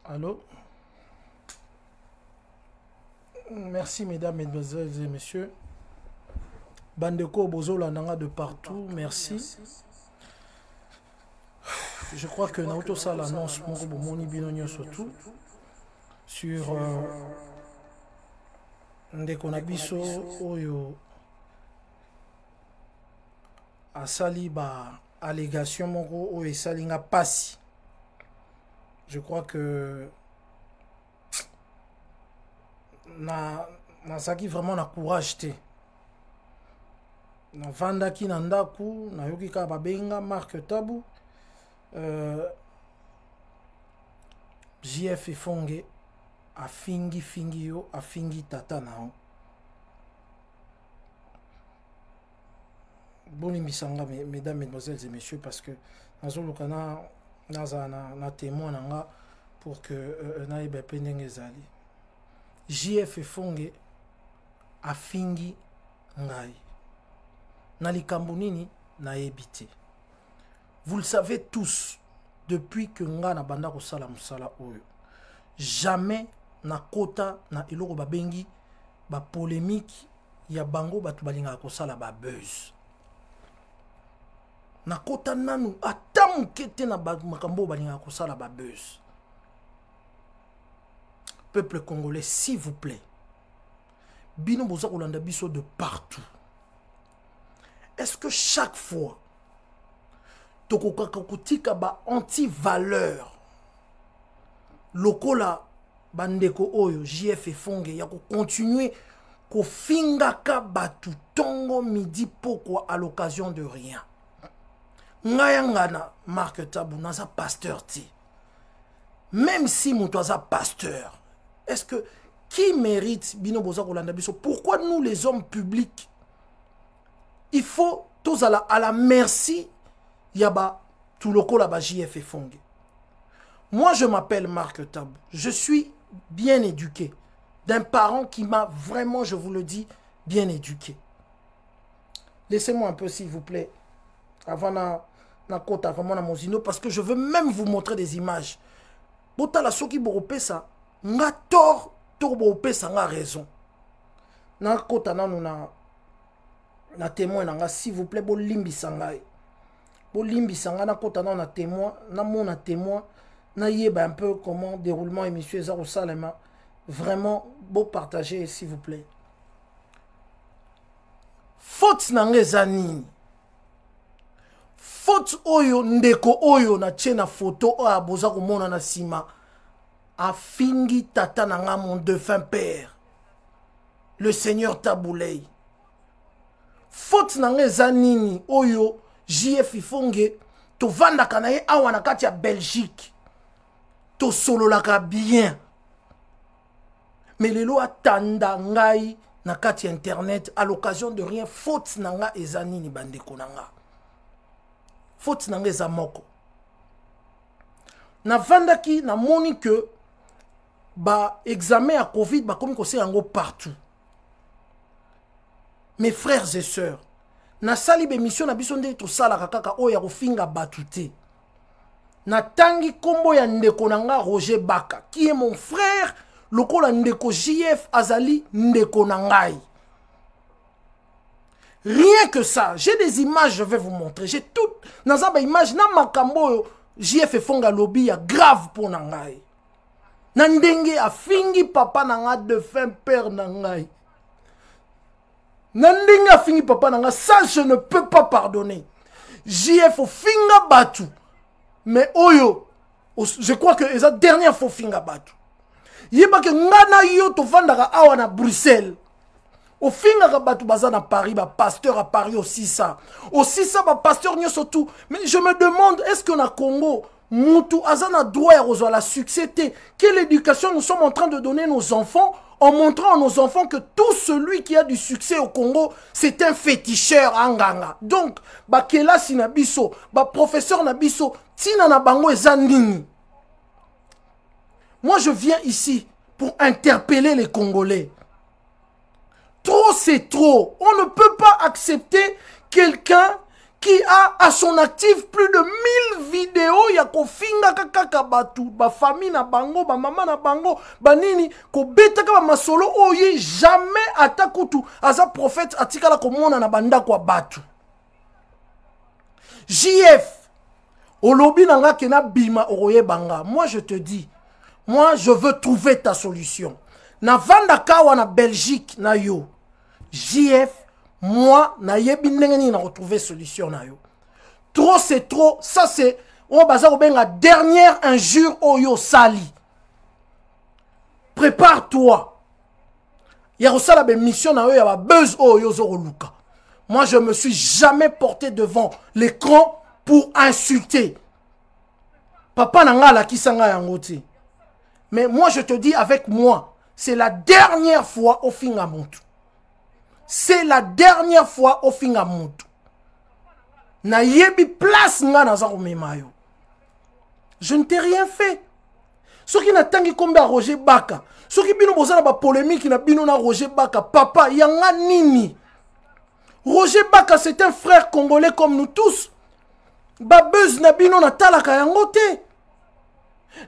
Allô? Merci mesdames, mesdemoiselles et messieurs. Bandeko Bozola Nanga de partout, merci. Je crois que Naoto Sal annonce mon moni binonio surtout sur Ndeko Nabiso Oyo Asali ba allégation moko Oyo Salinga Passi. Je crois que Nasaki vraiment na courage te. Na vandaki na ndaku na yoki ka babenga Marc Tabu JF Fonge afingi yo afingi tata nao. Bon émission mesdames, mesdemoiselles et messieurs, parce que nazolukana na témoin nanga pour que na ibe pendenge zali. JF Fonge afingi ngai. Na likambo nini na ebite. Vous le savez tous, depuis que nga na banda ko sala musala oyo, jamais na kota na eloko babengi ba polémique ya bango batu balinga ko sala ba buzz. Na kota nanu ata mukete na makambo balinga ko sala ba buzz. Peuple congolais, s'il vous plaît, bino boza kolanda biso de partout. Est-ce que chaque fois tokokakotika ba anti-valeur lokola bandeko oyo JF Fonge ya ko continuer ko fingaka batu tongo midi pokwa à l'occasion de rien. Ngayangana Marc Tabu naza pasteur ti. Même si mon toisa pasteur, est-ce que qui mérite bino boza kolanda biso? Pourquoi nous les hommes publics il faut tous à la merci yaba tout le col là JF Fonge. Moi je m'appelle Marc Tabu. Je suis bien éduqué d'un parent qui m'a vraiment, je vous le dis, bien éduqué. Laissez-moi un peu s'il vous plaît avant na kota vraiment na mozino, parce que je veux même vous montrer des images. Bota la soki boropé ça nga tort to boropé ça nga raison. Na kota na na témoin nanga s'il vous plaît bo limbi sangai. Bo limbi sanga na kota na témoin na mon témoin na yeba un peu comment déroulement émission Zaro Salema. Vraiment beau partager s'il vous plaît. Faute nanga zanini. Faute oyo ndeko oyo na tchena photo o aboza ko mona na sima. Afingi tata nanga mon défunt père. Le Seigneur Taboulei. Faute nanga zanini oyo JF Fonge to vanda kanaye awa na kati ya Belgique to solo laka bien mais lelo atanda ngai na kati internet à l'occasion de rien. Faute nanga ezanini bandeko nanga, faute nanga ezamoko na vanda ki na moni que ba examen à Covid ba komi ko se yango partout. Mes frères et sœurs, na sali be mission na biso nde to sala kaka oya ko finga batute. Na tangi kombo ya ndeko nanga Roger Baka, qui est mon frère, lokola ndeko JF Azali ndeko nangai. Rien que ça, j'ai des images, je vais vous montrer. J'ai tout nazaba image na makambo JF Fonga lobby ya grave pour nangai. Na ndenge a fingi papa nanga de fin père nangai. Nandinga fingi papa nanga, ça je ne peux pas pardonner. JF finga batu. Mais oyo, je crois que c'est la dernière fois finga batu. Yeba ke ngana yo to vandaka awa na Bruxelles. O finga batu baza na Paris, ba pasteur à Paris aussi ça. Aussi ça ba pasteur nyo surtout. Mais je me demande, est-ce que na Congo Moutou azana droit à la succès? Quelle éducation nous sommes en train de donner nos enfants en montrant à nos enfants que tout celui qui a du succès au Congo, c'est un féticheur anganga. Donc, bakela sinabiso, ba professeur nabiso, tina na bango ezandini. Moi, je viens ici pour interpeller les Congolais. Trop, c'est trop. On ne peut pas accepter quelqu'un qui a à son actif plus de 1000 vidéos ya kofinga kaka batu ba famille na bango ba mama na bango banini ko betaka ba masolo oye jamais atakutu aza prophète atikala komona na banda kwa batu. JF olobi nanga kena bima oroye banga. Moi je te dis, moi je veux trouver ta solution. Na vanda kawa na Belgique na yo. JF, moi na yebi ndenge na retrouver solution na yo. Trop c'est trop, ça c'est on baza ko benga dernière injure oyo sali. Prépare-toi. Ya rosala be mission na yo ya ba buzz oyo zoro luka. Moi je me suis jamais porté devant l'écran pour insulter. Papa nanga la kisanga yangote. Mais moi je te dis avec moi, c'est la dernière fois au finga montu. C'est la dernière fois au finga montu. Na yebi place nga na zaro memayo. Je ne t'ai rien fait. Ce qui n'a tangi kombe à Roger Baka. Ce qui bino bozana ba polémique na bino na Roger Baka. Papa, yanga nini. Roger Baka c'est un frère congolais comme nous tous. Babeuse na bino na talaka yangote.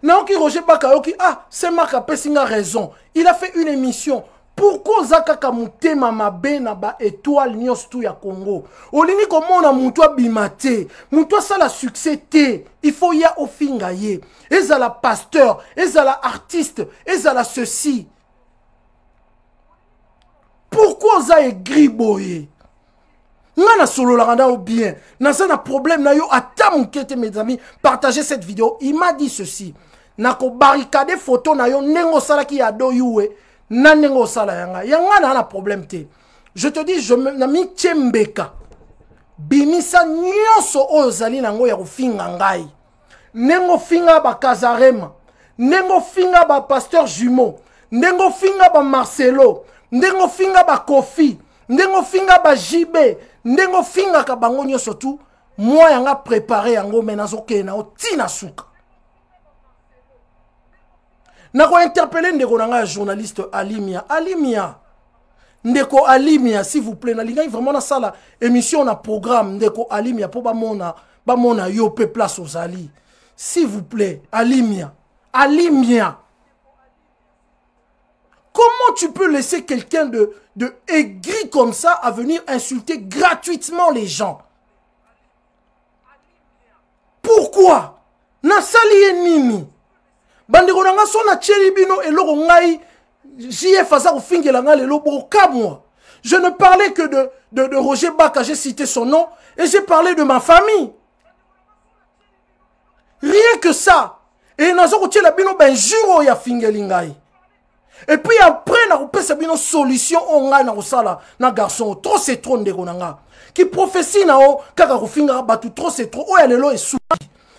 Naoki Roger Baka yoki c'est Marc Apesinga raison. Il a fait une émission. Pourquoi Zaka Kamute mama bena ba étoile nyos tout ya Congo. Olini comment na muntwa bimate. Muntwa ça la succès te. Il faut ya ofinga ye. Ezala pasteur, ezala artiste, ezala ceci. Pourquoi za e griboye? Nana solo la randa ou bien. Nasa na problème na yo atamukete mes amis. Partagez cette vidéo. Il m'a dit ceci. Nako barricade photo na yo nengo sala ki ado yuwe. Nanengo sala yanga. Yanga na problème te. Je te dis, je m'ami Tchembeka. Bimisa nyonso oyo zali nango ya kofinga ngai. Nengo finga ba Kazarema. Nengo finga ba Pasteur Jumeau. Nengo finga ba Marcelo. Nengo finga ba Kofi. Nengo finga ba JB. Nengo finga ka bango nyonso tout. Moi yanga préparé yango menazo ke na otina suka. Nako interpeller ndeko nanga journaliste Alimia. Alimia. Ndeko Alimia, s'il vous plaît. Nalinga vraiment na sala émission na programme ndeko Alimia pour ba mona yo pe place aux ali. S'il vous plaît, Alimia. Alimia. Comment tu peux laisser quelqu'un de aigri comme ça à venir insulter gratuitement les gens? Pourquoi? Na sali nini? Bandeko nanga sona tchelibino et loro ngai JF aza ko fingela nga lelo boka moi. Je ne parlais que de Roger Baka, j'ai cité son nom et j'ai parlé de ma famille. Rien que ça. Et nazo ko tchela bino ben juro ya fingelingai. Et puis après na ko pesa bino solution on nga na ko sala na garçon trop c'est trop ndeko nanga. Qui prophétie na o kaka ko finga batu trop c'est trop. Oh ya lelo et sou.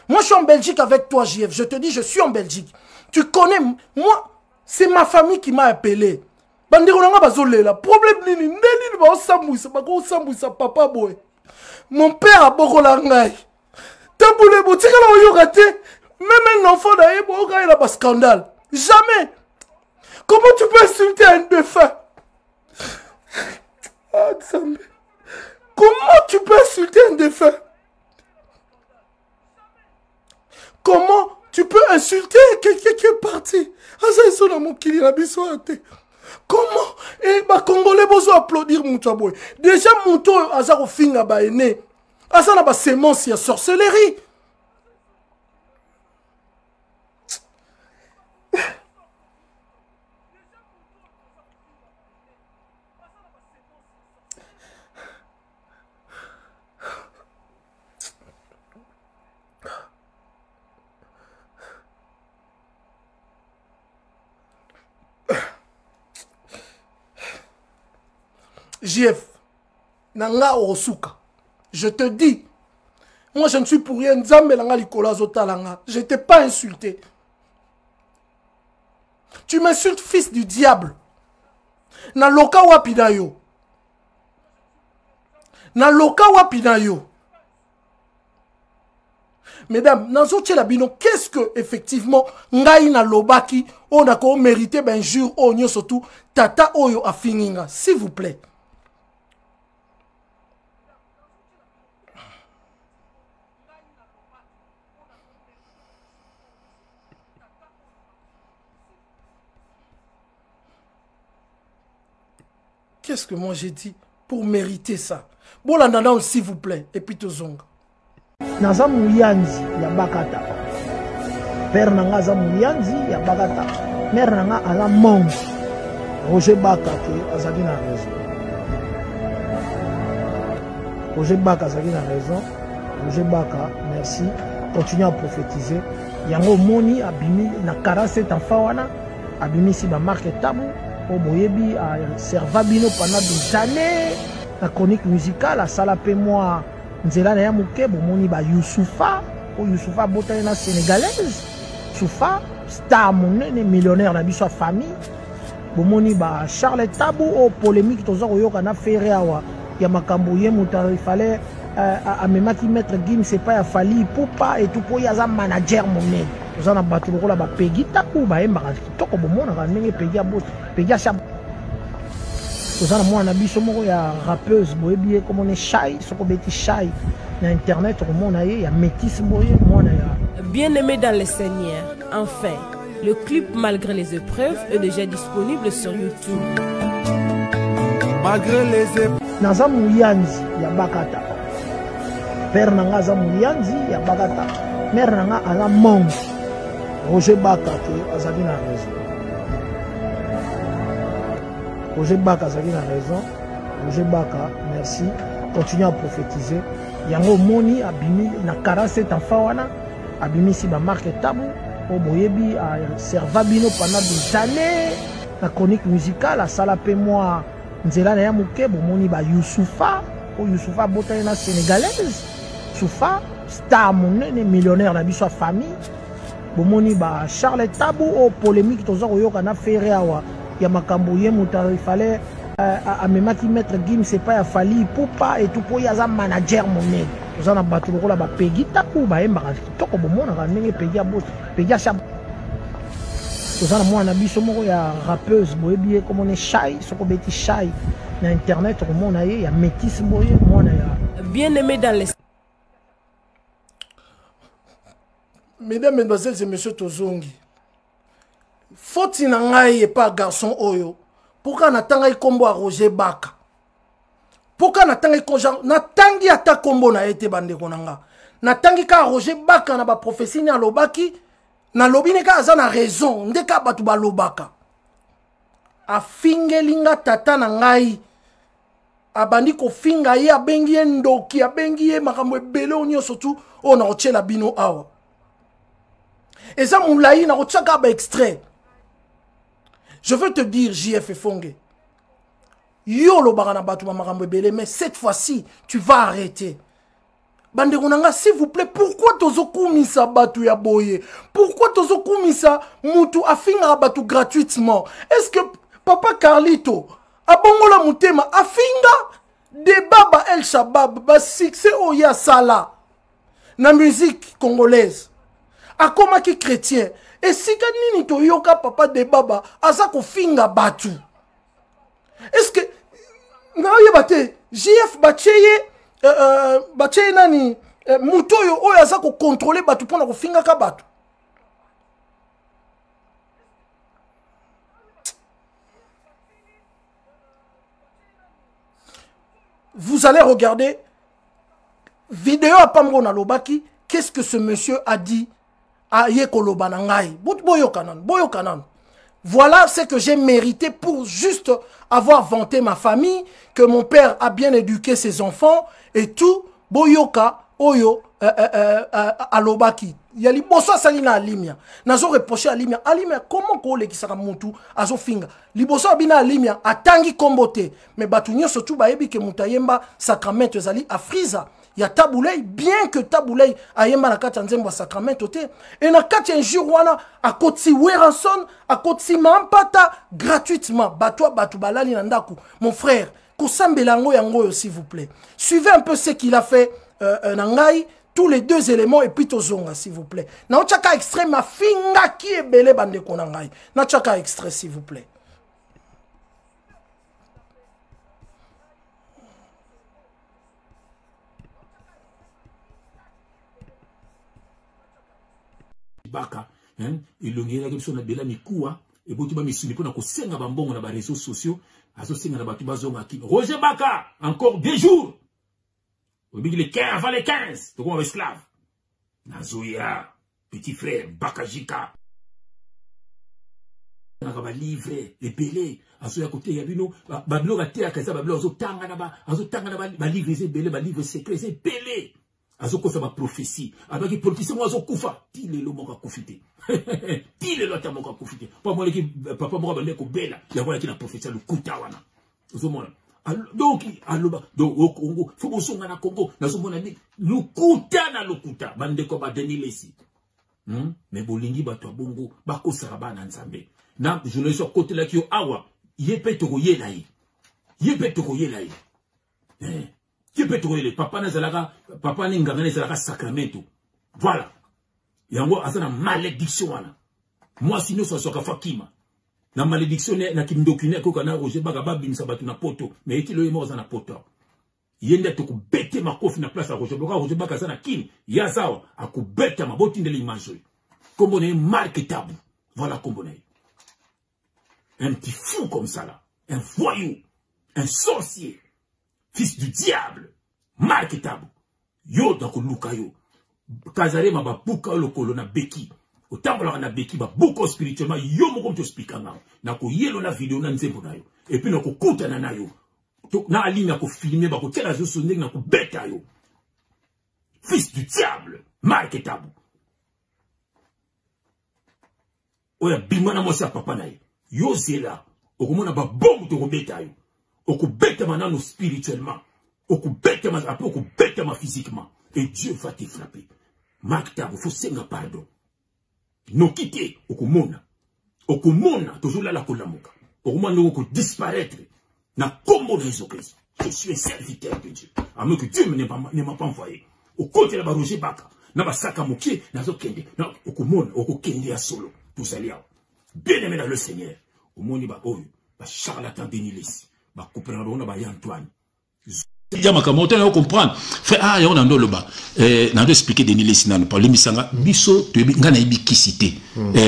Moi, je suis en Belgique avec toi, JF. Je te dis, je suis en Belgique. Tu connais, moi, c'est ma famille qui m'a appelé. Mon père a beaucoup l'angaï. Même un enfant il a un scandale. Jamais. Comment tu peux insulter un défunt? Comment tu peux insulter un défunt? Comment tu peux insulter quelqu'un qui est parti? Comment? Et les Congolais vont applaudir Moutouaboy. Déjà, Moutou Azaro Finga Baene. Azana ba sémence ya sorcellerie. JF, Nanga Osuka, je te dis, moi je ne suis pour rien, Nzambe Nanga Likola Zotalanga, je t'ai pas insulté. Tu m'insultes, fils du diable. Na loka wapinayo. Na loka wapinayo. Mesdames, Nazo Tchelabino, qu'est-ce que effectivement Ngai na lobaki, on a qu'on mérité ben jour, on y surtout, tata oyo a fininga, s'il vous plaît. Qu'est-ce que moi j'ai dit pour mériter ça? Bon, là, non, s'il vous plaît. Et puis, Tozonga. Naza Mouyanzi, ya Bakata. Père Nanga za Mouyanzi, ya Bakata. Mère Nanga à la monde. Roger Baka, Azaki na raison. Roger Baka, Azaki na raison. Roger Baka, merci. Continue à prophétiser. Yango Moni, Abimi, na 47 enfants, wana. Abimi si ba marque tabu. Oboyebi a servabino pendant des années. La chronique musicale, a salapé moi. Nzela na ya muke, bomoni ba Youssoufa. O Youssoufa botane na sénégalaise. Youssoufa, star monene, millionnaire na biso famille. Bomoni ba Charles Tabou, o polémique toza koyoka na fere awa. Ya makambo ye muta, il fallait amemaki maître Gim, c'est pas ya fali poupa et tout po ya za manager monene. Toza na bato lokola ba Peggy Taku ba embaka kitoko bomona ka ndenge Peggy abot, Peggy a toza na mwana biso moko ya rappeuse boyebi comme on est shy, soko beti shy na internet komona ye ya métis boye mwana ya. Bien aimé dans le Seigneur, enfin, le clip Malgré les épreuves est déjà disponible sur YouTube. Malgré les épreuves. Naza Mouyanzi ya Bakata. Père Nanga za Mouyanzi ya Bakata. Mère Nanga à la monde. Roger Baka, Azaki na raison. Roger Baka, Azaki na raison. Roger Baka, merci. Continue à prophétiser. Yango Moni, Abimi, na 47 enfants, wana. Abimi si ba marque tabu. Oboyebi a servabino pendant des années. La chronique musicale, a salapé moi. Nzela na ya muke, bomoni ba Youssoufa. O Youssoufa botane na sénégalaise. Youssoufa, star monene, millionnaire na biso famille. Bomoni ba Charles Tabou, o polémique toza koyoka na fere awa. Ya makambo ye muta, il fallait amemaki maître Gim, c'est pas ya fali poupa et tout po ya za manager monene. Toza na bato lokola ba Peggy Taku ba embaka kitoko bomona ka ndenge Peggy abot, Peggy a toza na mwana biso moko ya rappeuse boyebi comme on est shy, soko beti shy na internet komona ye ya métis boye mwana ya. Bien aimé dans les... Mesdames, Mesdemoiselles et Messieurs Tozongi, faut-il n'engayer pas garçon oyo? Pourquoi n'attendait combo à Roger Baka? Pourquoi n'attendait combo n'attendait ata combo na été bande konanga? N'attendait ka Roger Baka na ba prophétie na lobaki na lobine ka azana raison ndeka batu ba lobaka. A fingelinga tata na ngai. Abandi ko finga ye abengi ndoki abengi ye makambo ebele onyo surtout on a ochela bino awa. Et ça, moulaï, n'a pas extrait. Je veux te dire, JF Fongue. Yo lo barana batu makambo ebele, mais cette fois-ci, tu vas arrêter. Bande konanga, s'il vous plaît, pourquoi tozo kumisa batu ya boye? Pourquoi tozo kumisa mutu afinga batu gratuitement? Est-ce que Papa Carlito, abongola mutema, afinga de Baba El Shabab, ba succès oya sala, na musique congolaise? Akomaki chrétien. Et si nini to yoka papa de Baba, azako finga batu. Est-ce que na yebate JF bacheye bacheye nani mutoyo oyo azako contrôler batu pona ko finga ka batu? Vous allez regarder vidéo à Pambo na lobaki, qu'est-ce que ce monsieur a dit? Voilà ce que j'ai mérité pour juste avoir vanté ma famille, que mon père a bien éduqué ses enfants et tout. Boyoka, oyo, alobaki. Yali boso salina alimia. Nazo reproché alimia. Alimia, comment ko le kisaka mutu azo finga? Liboso abina alimia, atangi kombote. Mais batunyo surtout baebi ke mutayemba sacramento zali afriza. Ya Taboulay, bien que Taboulay ayemba na kati nzembo sacramento te. Et na kati un jour wana a koti Weranson, a koti Mampata gratuitement. Batwa batu balali nandaku. Mon frère, kosambelango yango s'il vous plaît. Suivez un peu ce qu'il a fait nangai, tous les deux éléments et puis tozonga s'il vous plaît. Na ochaka extrait ma finga qui est belé bande konangai. Na ochaka extrait s'il vous plaît. Baka, il l'ongera comme son abela mikoua, et botu ba misuni pona ko senga ba mbongo na ba réseaux sociaux azo senga na batu bazonga ki Roger Baka encore 2 jours au big les 15 avant les 15 to comme esclave Nazoya petit frère Bakajika na ba livre ebele azo ya côté ya bino ba bino ba te akaza ba bino azo tanga na ba livre ebele ba livre secret ebele azo ko sa ba prophétie abaki prophétie mo azo kufa ti lelo mo ka kufite ti lelo ta mo ka kufite pa mo leki papa mo ba ndeko bela ya kwa ki na prophétie lu kuta wana ozo mona donc aloba donc au Congo faut ko songa na Congo na zo mona ni lukuta na lukuta bandeko ba Denis Lesi mais bolingi ba to bongo ba ko saraba na nzambe na journaliste côté là qui awa yepe to yela yi yepe to yela yi yepe to yela papa na zalaka papa ni nganga na zalaka sacramento voilà yango asana malédiction wana moi sinon ça soka fakima na malédiction na kimdokine ko kana Roger Baka babimisa batu na poto mais ekilo yemo za na poto yende to kubete makofi na place à Roger Baka sana kim ya sawa akubeta maboti ndele image kombo ne marketable voilà kombo ne un petit fou comme ça là, un voyou, un sorcier, fils du diable, marketable. Yo dako luka yo. Kazare ma ba buka lokolo na beki. Otambola na beki ba buko spirituellement yo mo comme te expliquer nga. Na ko yelo na vidéo na nzembo na yo. Et puis na ko kuta na yo. Na ali na ko filmer ba ko tela zo sonne na ko beta yo. Fils du diable, marketable. Oya bimana mo sa papa na yo. Yo zela, okumona ba bombe to kobeta yo. Okubeta manano spirituellement. Okubeta ma après okubeta ma physiquement. Et Dieu va te frapper. Mark Tabo, faut senga pardon. No quitter, okumona. Okumona, toujours là la kolamuka. Okumona oko disparaître. Na combo Jésus-Christ. Je suis un serviteur de Dieu. À moins que Dieu ne m'a pas envoyé. Au côté de la Roger Baka. Na ba saka mokie, na zo kende. Na okumona, okokende ya solo. Tout ça liao. Bien-aimé dans le Seigneur, au monde ba oyo, ba charlatan Denis Lesi, ba couper na ba Antoine. Ya makamoto na comprendre. Frère ah ya on ando loba. Na ndo expliquer Denis Lesi na parler misanga biso to nga na ibikisité.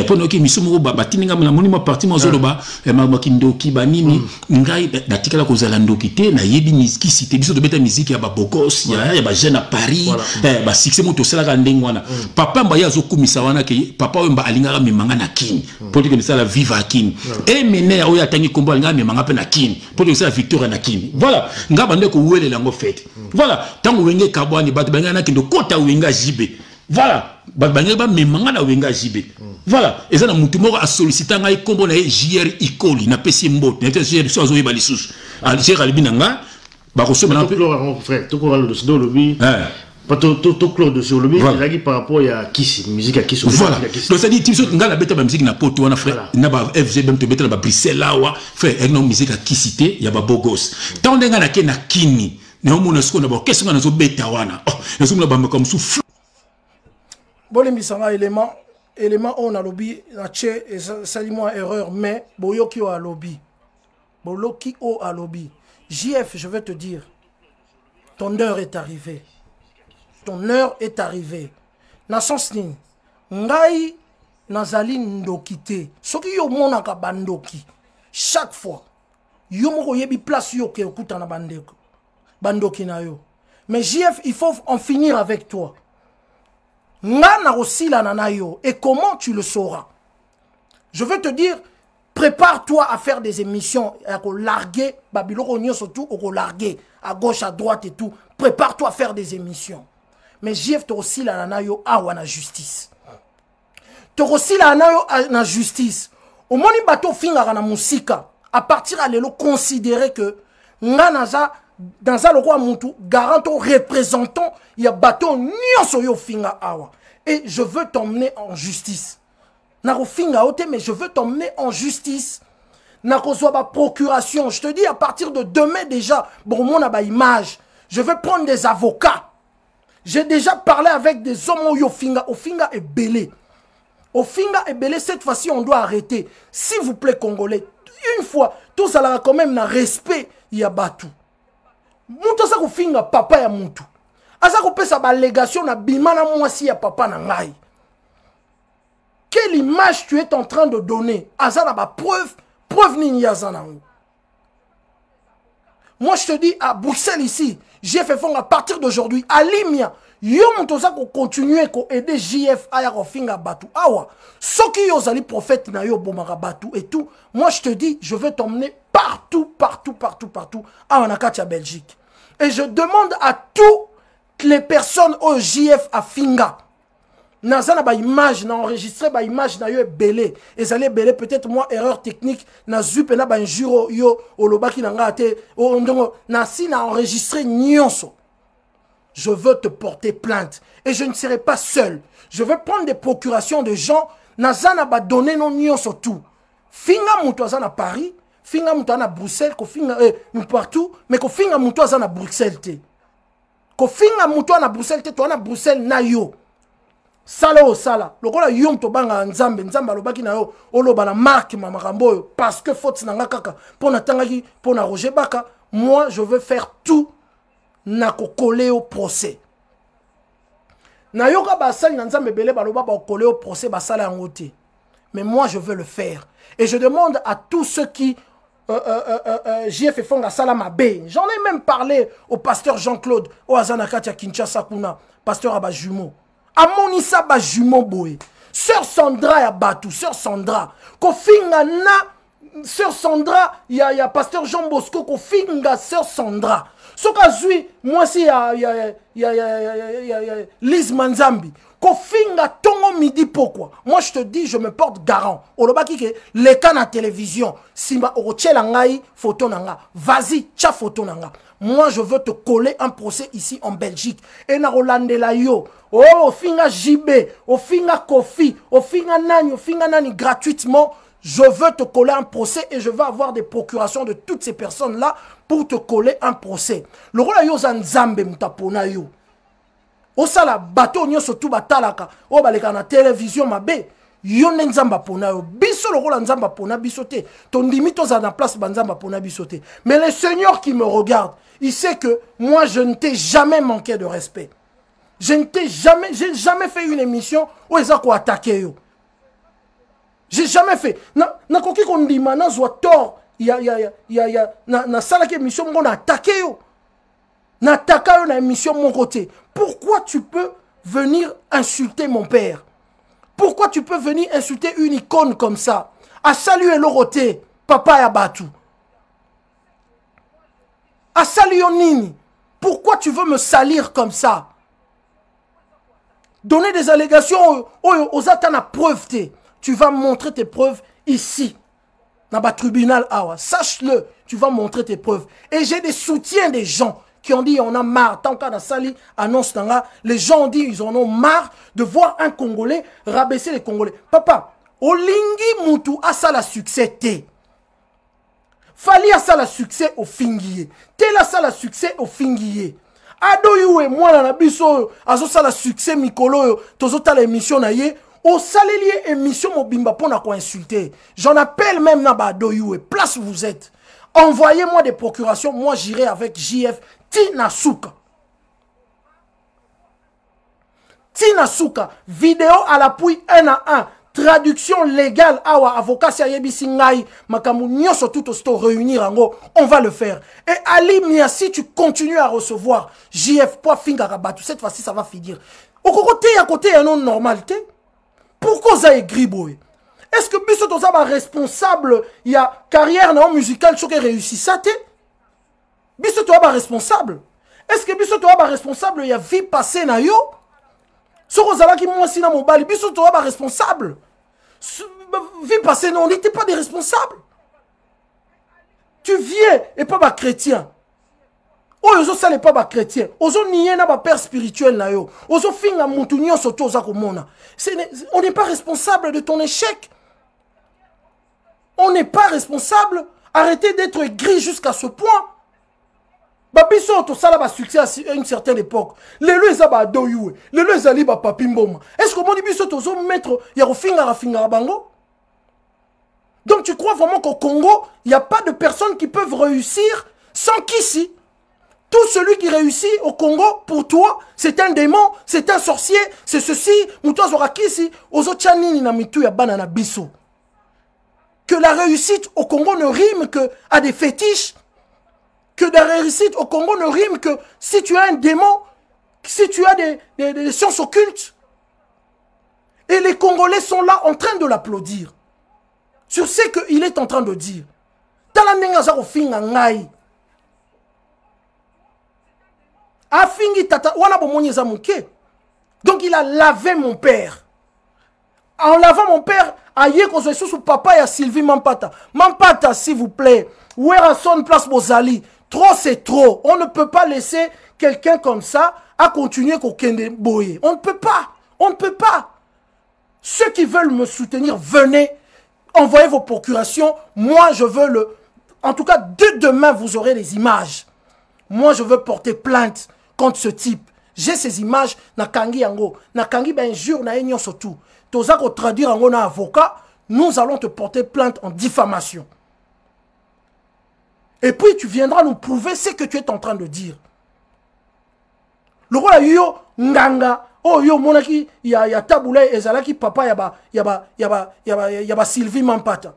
Pono ki miso mo ba batininga na monima parti mo zo loba ma kindoki ba nini ngai na tikala ko zala ndokité na yebi miskisité biso to beta musique ya ba bokos ya ba jeune à Paris ba succès mo to sala ka ndengwana. Papa mba ya zo kumisa wana ke papa mba alingaka memanga na kini. Pour que ça la vive à kini. Et mene oya tangi kombo alingaka memanga pe na kini. Pour que ça la victoire na kini. Voilà, nga bande ko wele lango fête. Voilà, tango wenge kabwani bat banga na kindo kota wenga jibe. Voilà, bat banga ba memanga na wenga jibe. Voilà, et ça na mutu moko a sollicité ngai kombo na JR Ikoli na pesi mbot. Na JR so zo yeba lisusu. Al JR albinanga ba ko so na frère, to ko le do lobby. Pas to Claude sur le lobby, par rapport à Kiss, musique à Kiss. Voilà. Donc ça dit Timso nga la beta ba musique na poto wana frère. Na ba FG même te beta na ba Bruxelles là wa frère, et non musique à Kissité, ya ba bogos. Tant ndenga na ke na kini. Néanmoins, ce qu'on a dit, qu'est-ce qu'on a dit, Betawana, nous avons comme souffle. Bolimbisanga élément on a lobby, na tché, et ça dit moi erreur, mais boyoki o a lobby. Boloki o a lobby. JF, je vais te dire, ton heure est arrivée. Ton heure est arrivée. Na sens ni, ngai nazali ndokite. Soki yo monaka bandoki, chaque fois, yo moko yebi place yo ke okuta na bandeko. Bandoki na yo. Mais JF, il faut en finir avec toi. Ngana aussi la nana yo. Et comment tu le sauras? Je veux te dire, prépare-toi à faire des émissions, à larguer, Babylone surtout, à larguer, à gauche, à droite et tout. Prépare-toi à faire des émissions. Mais JF, tu aussi la nana yo, ah wana justice. Tu aussi la nana yo, na justice. Au moment où bateau finga na musika, à partir à l'élo, considérer que ngana dans un roi Moutou, garanto représentant, il y a bateau nyonso yo finga awa. Et je veux t'emmener en justice. Nako finga ote, mais je veux t'emmener en justice. Nako soba procuration. Je te dis, à partir de demain déjà, bon, mon aba image. Je vais prendre des avocats. J'ai déjà parlé avec des hommes yo finga. Ofinga est belé. Ofinga est belé. Cette fois-ci, on doit arrêter. S'il vous plaît, Congolais, une fois, tout ça là, quand même, na respect, il y a batou. Moutou sa finga papa ya moutou. Asa ko pesa ba légation na bimana mwasi ya papa na ngai. Que quelle image tu es en train de donner? Azana ba preuve nini azana. Moi je te dis à Bruxelles ici, JF font à partir d'aujourd'hui, à Limia, yo montoza ko continuer ko aider JF aya ko finga batu. Awa, soki yo zali prophète na yo bomara batu et tout. Moi je te dis, je veux t'emmener partout à Wanakatia Belgique. Et je demande à toutes les personnes au JF à finga. Nazana ba image, na enregistré ba image na yo belé. Et ça les belé peut-être moi erreur technique na zup na ba njuro yo olobaki na ngate o ndongo na si na enregistré nyonso. Je veux te porter plainte et je ne serai pas seul. Je veux prendre des procurations de gens nazana ba donner non nyonso tout. Finga muto azana Paris, finga muto na Bruxelles, ko finga partout, mais ko finga muto azana Bruxelles te. Ko finga muto na Bruxelles te, to na Bruxelles na yo. Sala o sala, lokola yom to banga nzambe, nzamba lobaki na yo, oloba na marque mamakambo yo, parce que faute na nga kaka, pona tangaki, pona Roger Baka, moi je veux faire tout na ko coller au procès. Na yoka ba sali na nzambe belé ba loba ba coller au procès ba sala ngote. Mais moi je veux le faire. Et je demande à tous ceux qui JF font la sala mabe. J'en ai même parlé au pasteur Jean-Claude, au Azanakatia Kinshasa Kuna, pasteur Abajumo. Amonisa ba jumeau boy. Sœur Sandra ya Batou, sœur Sandra. Ko finga na sœur Sandra, ya pasteur Jean Bosco ko finga sœur Sandra. Soka zui moi si ya Liz Manzambi. Ko finga tongo midi pourquoi? Moi je te dis je me porte garant. Olobaki ke les cas na télévision, simba orochela ngai photo nanga. Vas-y, tcha photo nanga. Moi je veux te coller un procès ici en Belgique. Et na Rolande la yo. Oh, finga JB, au finga Kofi, au finga nani gratuitement. Je veux te coller un procès et je veux avoir des procurations de toutes ces personnes-là pour te coller un procès. Le rôle yo zanzambe mutapona yo. O sala bateau nyo surtout batalaka. O baleka na télévision mabe. Yo nzamba pona yo. Biso le rôle nzamba pona bisote. Ton limite aux na place banzamba pona bisote. Mais le Seigneur qui me regarde, il sait que moi je ne t'ai jamais manqué de respect. J'ai jamais fait une émission où ils ont attaqué yo. J'ai jamais fait. Na koki kondima na zwa tort. Na salaki émission on a attaqué yo. Na attaqué yo na émission mon côté. Pourquoi tu peux venir insulter mon père? Pourquoi tu peux venir insulter une icône comme ça? A saluer l'oroté, papa Yabatou. A saluer Nini. Pourquoi tu veux me salir comme ça? Donner des allégations aux atana preuves. Tu vas montrer tes preuves ici. Dans le tribunal, sache-le, tu vas montrer tes preuves. Et j'ai des soutiens des gens qui ont dit on a marre. Tant qu'à Sali annonce les gens ont dit ils en ont marre de voir un Congolais rabaisser les Congolais. Papa, Olingi Moutou a ça la succès. Fali a ça la succès au fingier. Tel a ça la succès au fingier. Ado yuwe mwana na biso azo sala succès mikolo tozo ta l'émission na ye o salelier émission mobimba pona ko insulter. J'en appelle même na ba ado yuwe place où vous êtes. Envoyez-moi des procurations, moi j'irai avec JF Tina Souka. Tina Souka, vidéo à l'appui 1 à 1. Traduction légale, awa avocat Siayebi Singai, makamu nyoso tout au réunir en gros, on va le faire. Et Ali Mia, si tu continues à recevoir JF Finga Rabatou, cette fois-ci ça va finir. Au côté à côté, il y a une normalité. Pourquoi ça est griboé? Est-ce que Bisso Toza va responsable, il y a carrière non musicale, ce qui réussit ça, t'es? Bisso Toza va responsable. Est-ce que Bisso Toza va responsable, il y a vie passée na yo? Ce Rosala qui moi si na mon bali, Bisso Toza va responsable. Vie passée, non, on n'était pas des responsables. Tu viens et pas ma chrétien. Oh, ozo ça n'est pas ma chrétien. Ozo nié na ba père spirituel na yo. Ozo finga montunyo soto za komona. On n'est pas responsable de ton échec. On n'est pas responsable. Arrêtez d'être gris jusqu'à ce point. Babiso to sala ba succès à une certaine époque. Les lois ba doyou. Les lois ali ba papimboma. Est-ce que mon biso to zo mettre ya finga bango? Donc tu crois vraiment qu'au Congo, il n'y a pas de personnes qui peuvent réussir sans qu'ici Tout celui qui réussit au Congo, pour toi, c'est un démon, c'est un sorcier, c'est ceci, que la réussite au Congo ne rime que à des fétiches, que la réussite au Congo ne rime que si tu as un démon, si tu as des sciences occultes. Et les Congolais sont là en train de l'applaudir sur ce qu'il est en train de dire. Donc il a lavé mon père. En lavant mon père, aïe qu'on soit sous papa et à Sylvie Mampata. Mampata, s'il vous plaît. Où est son place Bozali? Trop c'est trop. On ne peut pas laisser quelqu'un comme ça à continuer qu'au Kende Boye. On ne peut pas. On ne peut pas. Ceux qui veulent me soutenir, venez. Envoyez vos procurations. Moi, je veux le... En tout cas, dès demain, vous aurez les images. Moi, je veux porter plainte contre ce type. J'ai ces images. Nakangi yango. Nakangi ben jure na enyo surtout. Toza ko traduire en avocat. Nous allons te porter plainte en diffamation. Et puis, tu viendras nous prouver ce que tu es en train de dire. Le roi yo nganga. Oh yo monaki ya taboulé ezalaki papa yaba Sylvie Mampata.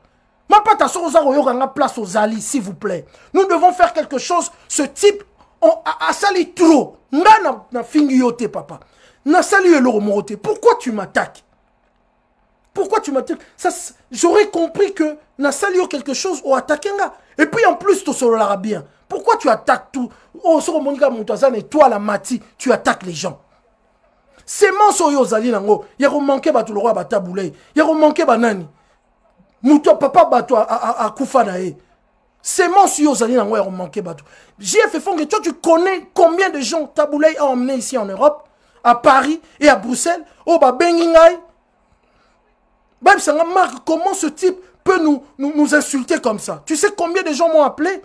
Mampata soza yo ganga place aux Ali s'il vous plaît. Nous devons faire quelque chose. Ce type a sali trop. Nga na fingi yote papa. Na sali eloro morote. Pourquoi tu m'attaques? Pourquoi tu m'attaques? J'aurais compris que na sali yo quelque chose ou attaqué nga. Et puis en plus tout solo l'arabien. Pourquoi tu attaques tout? Oh soro monika moutazane et toi la mati, tu attaques les gens. C'est mensonge yo zali nango. Yako manqué batou le roi bataboulé. Yako manqué banani. Mouto papa batou a kufa nae. C'est mensonge yo zali nango yako manqué batou. JF Fongue, toi tu connais combien de gens Taboulé a emmené ici en Europe, à Paris et à Bruxelles. Oh bah bengingai. Même ça marque comment ce type peut nous insulter comme ça. Tu sais combien de gens m'ont appelé?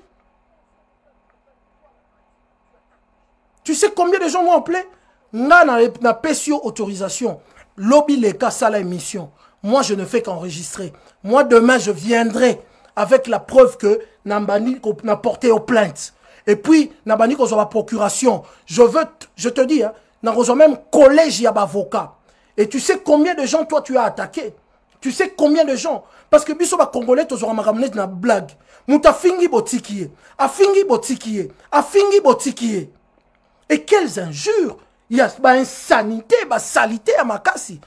Tu sais combien de gens m'ont appelé? Na pesio autorisation. Lobby les cas à la émission. Moi, je ne fais qu'enregistrer. Moi, demain, je viendrai avec la preuve que Nambani n'a porté aux plaintes. Et puis, Nambani qu'on soit la procuration. Je te dis, hein, n'a même collège d'avocats. Et tu sais combien de gens, toi, tu as attaqué? Tu sais combien de gens? Parce que biso ba Congolais, tu auras ramené na blague. Mouta fingi botikiye. Afingi botikiye. Afingi botikiye. Et quelles injures! Il y a une insanité, une salité à Makasi.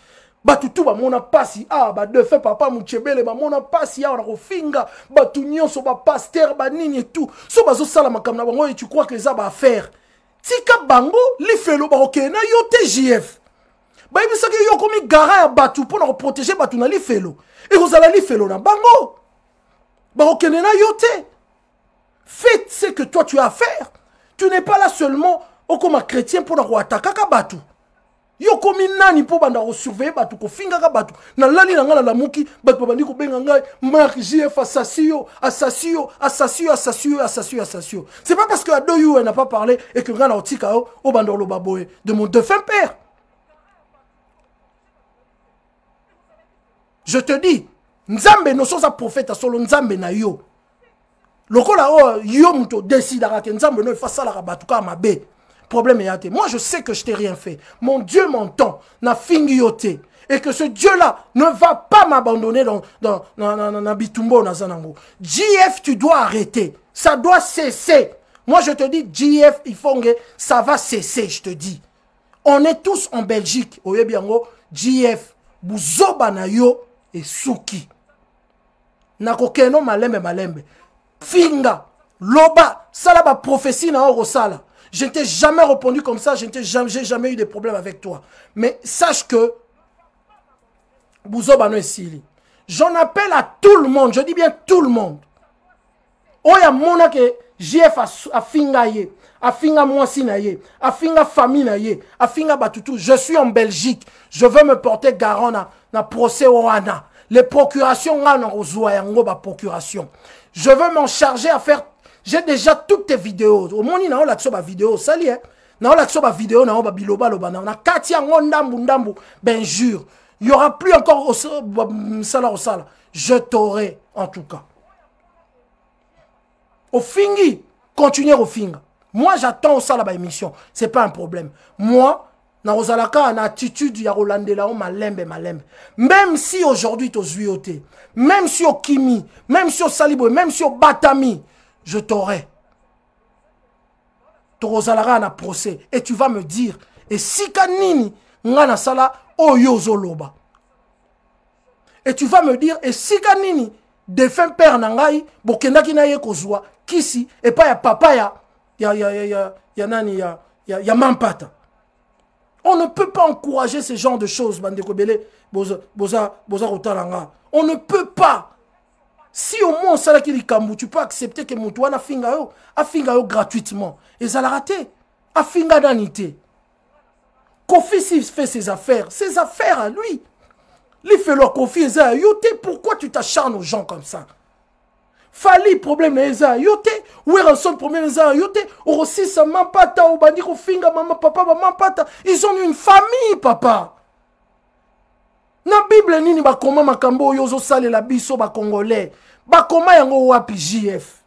Batutu ba mona pasi ah ba de fait papa mutchebele ba mona pasi ya on finga batu nyonso ba pasteur ba nini et tout. So bazo sala makamna bango et tu crois que ça va faire. Tika bango li felo ba okena yo TJF. Ba ibisa ke yo komi gara ya batu pour na protéger batu na li felo. Et vous allez li felo na bango. Ba okena na yo te. Faites ce que toi tu as à faire. Tu n'es pas là seulement comme un chrétien pour nous attaquer batu. Yo komi nani po banda ko surveiller batu ko finga ka batu. Na lali na ngala la muki batu bandi ko benga ngai Marc JF assasio. C'est pas parce que Adoyou n'a pas parlé et que ngala otika o banda lo baboye de mon défunt père. Je te dis, Nzambe no sosa prophète solo Nzambe na yo. Lokola o yo muto décidera que Nzambe no faça la batu ka mabe. Problème est. Moi, je sais que je t'ai rien fait. Mon Dieu m'entend. Na fingioté. Et que ce Dieu-là ne va pas m'abandonner dans Bitumbo, dans Zanango. JF, tu dois arrêter. Ça doit cesser. Moi, je te dis, JF, il faut que ça va cesser, je te dis. On est tous en Belgique. Oye biango, JF, Bouzoba na yo et Souki. Nakokeno malembe. Finga, Loba, salaba prophétie na orosala. Je ne t'ai jamais répondu comme ça, j'ai jamais eu de problème avec toi. Mais sache que Bouzobano est Sili. J'en appelle à tout le monde, je dis bien tout le monde. Oya mona ke JF a finga ye, a finga mwasi na ye, a finga famille na ye, a finga batutu. Je suis en Belgique, je veux me porter garant na procès oana. Les procurations là na ozwa yango ba procuration. Je veux m'en charger à faire. J'ai déjà toutes tes vidéos. Au moins, il y a une vidéo. Sali, hein? Il y a une vidéo. Il y a une vidéo. Il y a Katia Ndambu. Ben, jure. Il n'y aura plus encore Sala. Je t'aurai, en tout cas. Au fingi. Continuez au finga. Moi, j'attends au salaba émission. Ce n'est pas un problème. Moi, na ozalaka na attitude ya rolandela o malembe. Même si aujourd'hui tu zuyote, même si au kimi, même si au salibo, même si au batami, je t'aurai. Tu ozalaka na procès et tu vas me dire et si kanini ngana sala oyo zoloba. Et tu vas me dire et si kanini défunt père nangai bokendaki na ye kozwa kisi et pas ya papa ya mampata. On ne peut pas encourager ce genre de choses, Bandeko Bele, boza rotalanga. On ne peut pas. Si au moins ça qui likambu, tu peux accepter que mon toit a finga yo gratuitement. Et ça l'a raté. A finga danité. Kofi s'il fait ses affaires à lui. Il fait leur Kofi et yoté, pourquoi tu t'acharnes aux gens comme ça? Fali problème eza yote, Weranson problème eza yote, aussi sa mampata ou bandiko finga maman papa mampata, ils ont une famille papa. Na Bible nini ba koma makambo yozo sale la biso ba congolais, ba koma yango wapi JF.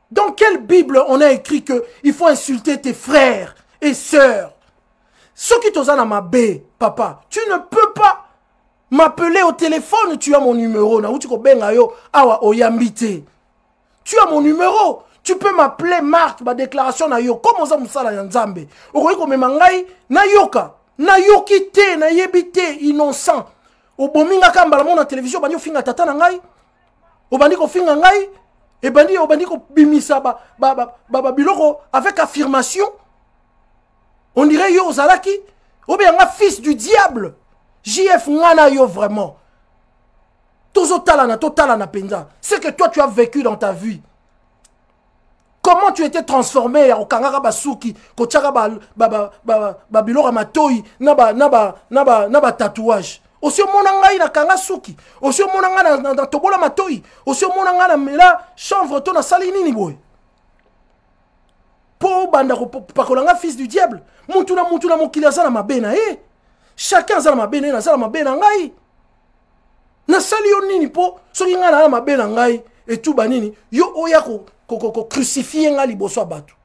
Dans quelle Bible on a écrit que il faut insulter tes frères et sœurs? Ceux qui t'osent à ma baie, papa, tu ne peux pas m'appeler au téléphone, tu as mon numéro. Tu as mon numéro. Tu peux m'appeler Marc, ma déclaration na yo. Comment ça moussala yanzambe? Oroiko me mangai na yoka, na yokite, na yebite, innocent. Obominga kambala mon na télévision, bandi finga tata na ngai. Obandi ko finga ngai. Et bandi ko bimisa biloko avec affirmation. On dirait yo ozalaki. Obianga fils du diable. JF ngana yo vraiment. Totalana penza. C'est que toi tu as vécu dans ta vie. Comment tu étais transformé au kangara basuki, ko tchaka ba bilora matoi, naba tatouage. Aussi mona ngai na kanga suki. Aussi mona ngai na tobola matoi. Aussi mona ngai na mela chanvre to na sali nini boy. Po banda ko pakolanga fils du diable. Mutuna mokili za na mabena Chacun a ma bene, na ma bene ngai. Na sali yo nini po, soki nga na ma bene ngai et tout banini, yo oya ko crucifier nga liboso batu.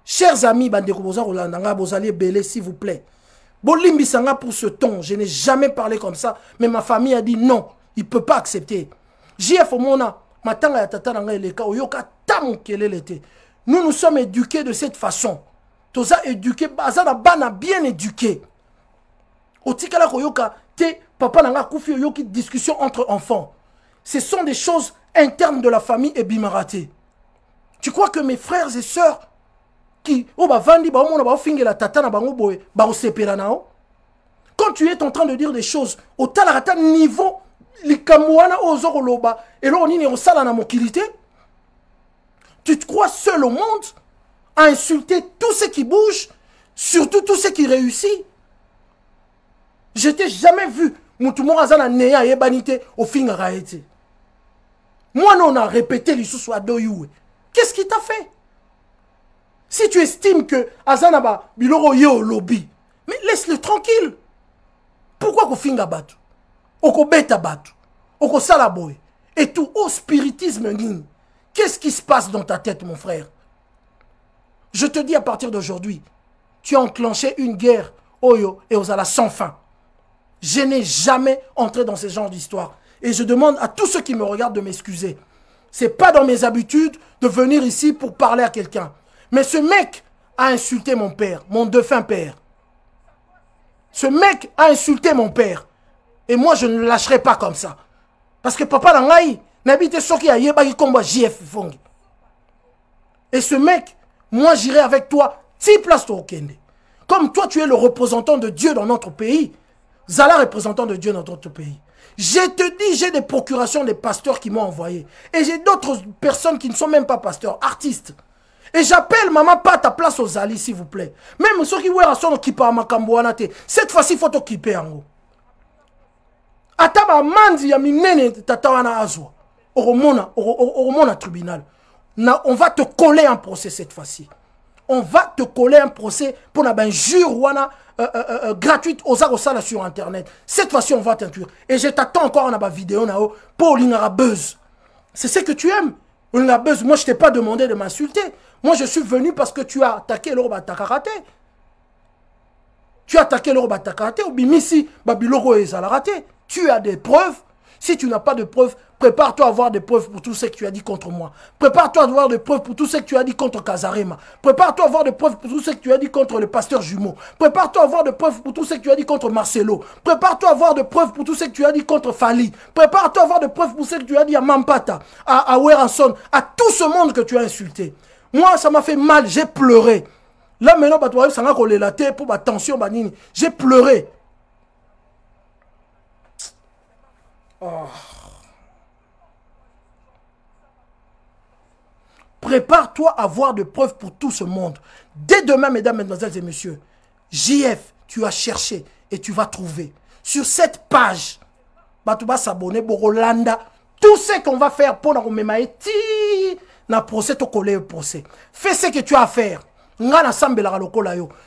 Chers amis, bandeko boza rolanda nga bozali belé s'il vous plaît. Bolimbi sanga pour ce ton, je n'ai jamais parlé comme ça, mais ma famille a dit non, il peut pas accepter. JF mona, matanga ya tata nga eleka oyoka tamu kelele te. Nous sommes éduqués de cette façon. Toza éduqués, bazana bana bien éduqués. Otikala koyoka te papa nanga kufi yoki discussion entre enfants. Ce sont des choses internes de la famille et bimaraté. Tu crois que mes frères et sœurs qui vandi ba mona ba finge la tata na bango boy ba osepela nao? Quand tu es en train de dire des choses au talarata niveau likamwana ozoro loba et là on est au sala na mokilité, tu te crois seul au monde à insulter tout ce qui bouge, surtout tout ce qui réussit. Je t'ai jamais vu. Moi, non, on a répété l'issue à Doyou. Qu'est-ce qui t'a fait? Si tu estimes que Azanaba biloro yo lobby, mais laisse-le tranquille. Pourquoi qu'on finga batu? Oko beta batu? Oko salaboy? Et tout au spiritisme ning. Qu'est-ce qui se passe dans ta tête, mon frère? Je te dis à partir d'aujourd'hui, tu as enclenché une guerre Oyo et Ozala sans fin. Je n'ai jamais entré dans ce genre d'histoire. Et je demande à tous ceux qui me regardent de m'excuser. Ce n'est pas dans mes habitudes de venir ici pour parler à quelqu'un. Mais ce mec a insulté mon père, mon défunt père. Ce mec a insulté mon père. Et moi, je ne le lâcherai pas comme ça. Parce que papa Langaï n'habite soki a yeba qui combat JF Fongi. Et ce mec, moi j'irai avec toi, ti place toi au Kende. Comme toi, tu es le représentant de Dieu dans notre pays. Zala, représentant de Dieu dans notre pays. Je te dis, j'ai des procurations des pasteurs qui m'ont envoyé. Et j'ai d'autres personnes qui ne sont même pas pasteurs, artistes. Et j'appelle maman pas à ta place aux alliés, s'il vous plaît. Même ceux qui voient son qui parlent à cette fois-ci, il faut t'occuper en haut. Ataba mandi ya minene tatawana azwa. Au tribunal. On va te coller un procès cette fois-ci. On va te coller un procès pour un jure gratuite aux arosala sur internet. Cette fois-ci, on va t'inclure. Et je t'attends encore en vidéo pour l'ingara buzz. C'est ce que tu aimes. Moi, je t'ai pas demandé de m'insulter. Moi, je suis venu parce que tu as attaqué l'Euroba Takarate. Tu as attaqué l'Euroba Takarate. Ou bimisi, babiloko ezalaraté. Tu as des preuves. Si tu n'as pas de preuves, prépare-toi à avoir des preuves pour tout ce que tu as dit contre moi. Prépare-toi à avoir des preuves pour tout ce que tu as dit contre Kazarema. Prépare-toi à avoir des preuves pour tout ce que tu as dit contre le pasteur Jumeau. Prépare-toi à avoir des preuves pour tout ce que tu as dit contre Marcelo. Prépare-toi à avoir des preuves pour tout ce que tu as dit contre Fali. Prépare-toi à avoir des preuves pour ce que tu as dit à Mampata, à Weranson, à tout ce monde que tu as insulté. Moi, ça m'a fait mal, j'ai pleuré. Là, maintenant, ça m'a collé la tête pour ma tension, j'ai pleuré. Oh. Prépare-toi à avoir de preuves pour tout ce monde. Dès demain, mesdames, mesdemoiselles et messieurs, JF, tu as cherché et tu vas trouver. Sur cette page, tu vas s'abonner pour Rolanda. Tout ce qu'on va faire pour nous mettre na procès, to coller procès. Fais ce que tu as à faire.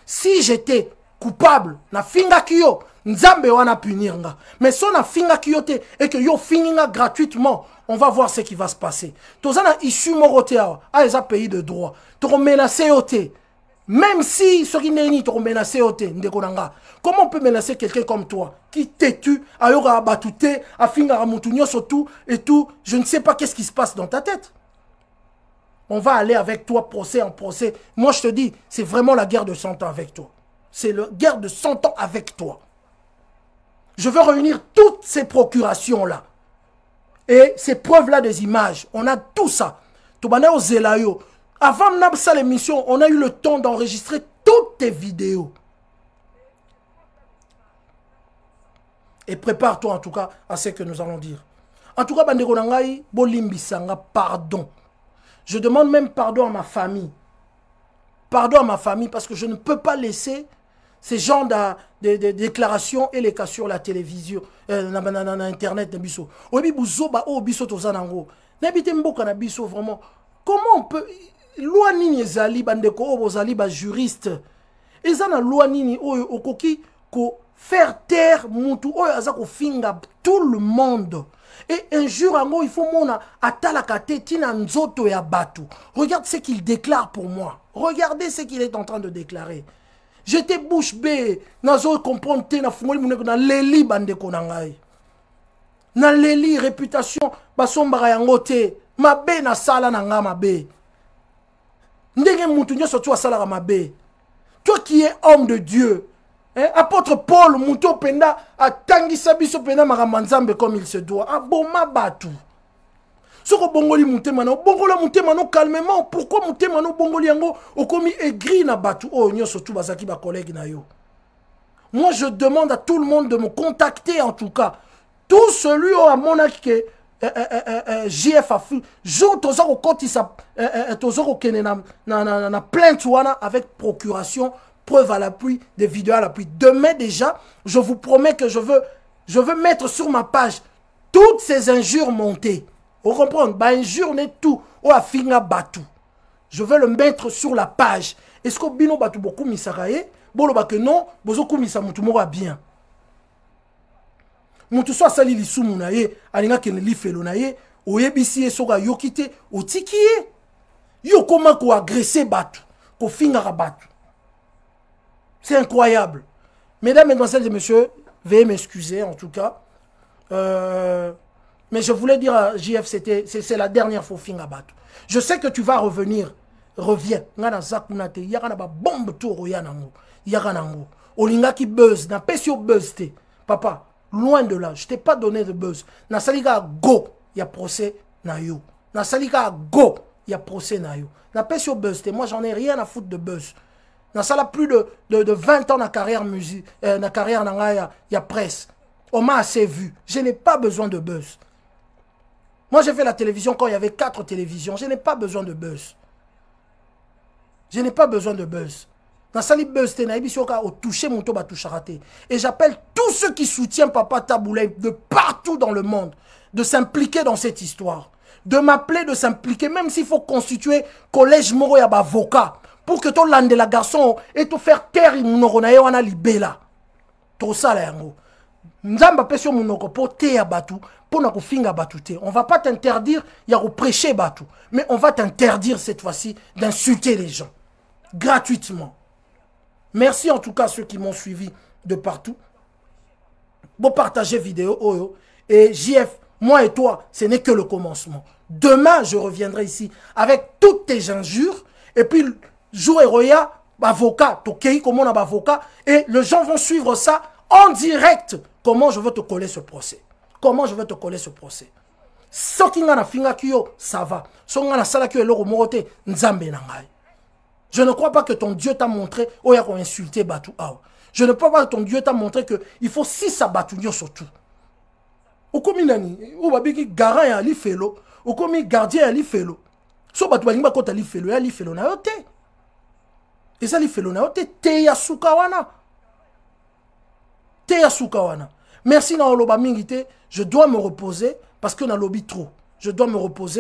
Si j'étais coupable, na finga kiyo, nzambe wana punir nga. Mais si on a finga kiyo te et que yo fininga gratuitement, on va voir ce qui va se passer. Tozana issue morote a eza pays de droit. To menacer yote. Même si ce qui n'est ni to menacer yote ndeko nanga. Comment on peut menacer quelqu'un comme toi qui t'es-tu, ayoka abatute, a finga ramutunyo surtout et tout, je ne sais pas qu'est-ce qui se passe dans ta tête. On va aller avec toi procès en procès. Moi je te dis, c'est vraiment la guerre de 100 ans avec toi. C'est la guerre de 100 ans avec toi. Je veux réunir toutes ces procurations-là. Et ces preuves-là des images. On a tout ça. Avant l'émission, on a eu le temps d'enregistrer toutes tes vidéos. Et prépare-toi en tout cas à ce que nous allons dire. En tout cas, Bandeko Nangai, Bolimbisanga, pardon. Je demande même pardon à ma famille. Pardon à ma famille parce que je ne peux pas laisser ces genres de déclarations et les cas sur la télévision, internet, vraiment. Comment on peut... Loi nini ezali bandeko o bozali ba juriste. Ezana loi nini oyo okoki ko faire taire mutu oyo aza ko finga tout le monde. Et un jour il faut mona atala kate tina nzoto ya batu. Regarde ce qu'il déclare pour moi. Regardez ce qu'il est en train de déclarer. J'étais bouche bée, nazo comprendre te na fungoli muneko na leli bandeko na ngai. Na leli réputation basombara yango te, mabe na sala na nga mabe. Ndenge mutu nyoso tu asala mabe. Toi qui es homme de Dieu, hein, apôtre Paul muto penda atangisa biso penda maramanzambe comme il se doit. Aboma batu. Soko bongoli mutemano, bongola mutemano calmement. Pourquoi mutemano bongoli yango okomi aigri na batu? Oh, nyo surtout bazaki ba collègue na yo. Moi je demande à tout le monde de me contacter en tout cas. Tout celui à mon âge que JF a fait, jour tozako kotisa tozako kene na plainte wana avec procuration, preuve à l'appui, des vidéos à l'appui. Demain déjà, je vous promets que je veux mettre sur ma page toutes ces injures montées. Vous comprenez? Bah, injure n'est tout. Ou a finga batu. Je veux le mettre sur la page. Est-ce que bino batu beaucoup misaraye? Bolo ba que non, bozo kumisa mutu mora bien. Mutu soit sali li sumu na ye, alinga ken li felo na ye, oyebisi ye soka yokite, otikiye. Yo comment ko agresser batu, ko finga batu. C'est incroyable. Mesdames, mesdemoiselles et messieurs, veuillez m'excuser en tout cas. Mais je voulais dire à JF, c'est la dernière fois finga batu. Je sais que tu vas revenir. Reviens. Ngana zakunate, yakana ba bombe tour yanango. Yakanango. Olinga ki buzz, na pesio buzz te. Papa, loin de là, je t'ai pas donné de buzz. Na salika go, ya procès na yo. Na salika go, ya procès na yo. Na pesio buzz te. Moi, j'en ai rien à foutre de buzz. Na sala plus de 20 ans na carrière musique, na carrière na ya presse. On m'a assez vu. Je n'ai pas besoin de buzz. Moi, j'ai fait la télévision quand il y avait 4 télévisions. Je n'ai pas besoin de buzz. Je n'ai pas besoin de buzz. Dans sali buzz, au toucher mon toba toucharaté. Et j'appelle tous ceux qui soutiennent Papa Taboulay de partout dans le monde de s'impliquer dans cette histoire. De m'appeler, de s'impliquer, même s'il faut constituer collège moro ya avocat pour que ton lande la garçon et te faire taire mon wana libé là. Tout ça là yango. Nzamba pesio munoko po te ya batu, po na kofinga batu te. On va pas t'interdire ya prêcher batu, mais on va t'interdire cette fois-ci d'insulter les gens gratuitement. Merci en tout cas à ceux qui m'ont suivi de partout. Bon, partagez vidéo Oyo et JF, moi et toi, ce n'est que le commencement. Demain, je reviendrai ici avec toutes tes injures et puis Joe Roya, avocat, Tokei, comment on a avocat, et les gens vont suivre ça en direct. Comment je veux te coller ce procès? Comment je veux te coller ce procès? Ce qui n'a finga kyo, ça va. Ce qui n'a sala kyo eloko morote, nzambe nangai. Je ne crois pas que ton Dieu t'a montré, oh y'a qu'on insulté Batou Awa. Je ne crois pas que ton Dieu t'a montré qu'il faut 6 abattus surtout. Ou comme il ou babiki garant ya li felo, ou comme gardien ya li felo. So Batou balinga kota li felo, ya li felo na yote. Et ça li felo na yote, te ya sukawana. Te ya sukawana. Merci na oloba mingite, je dois me reposer parce que na lobby trop. Je dois me reposer.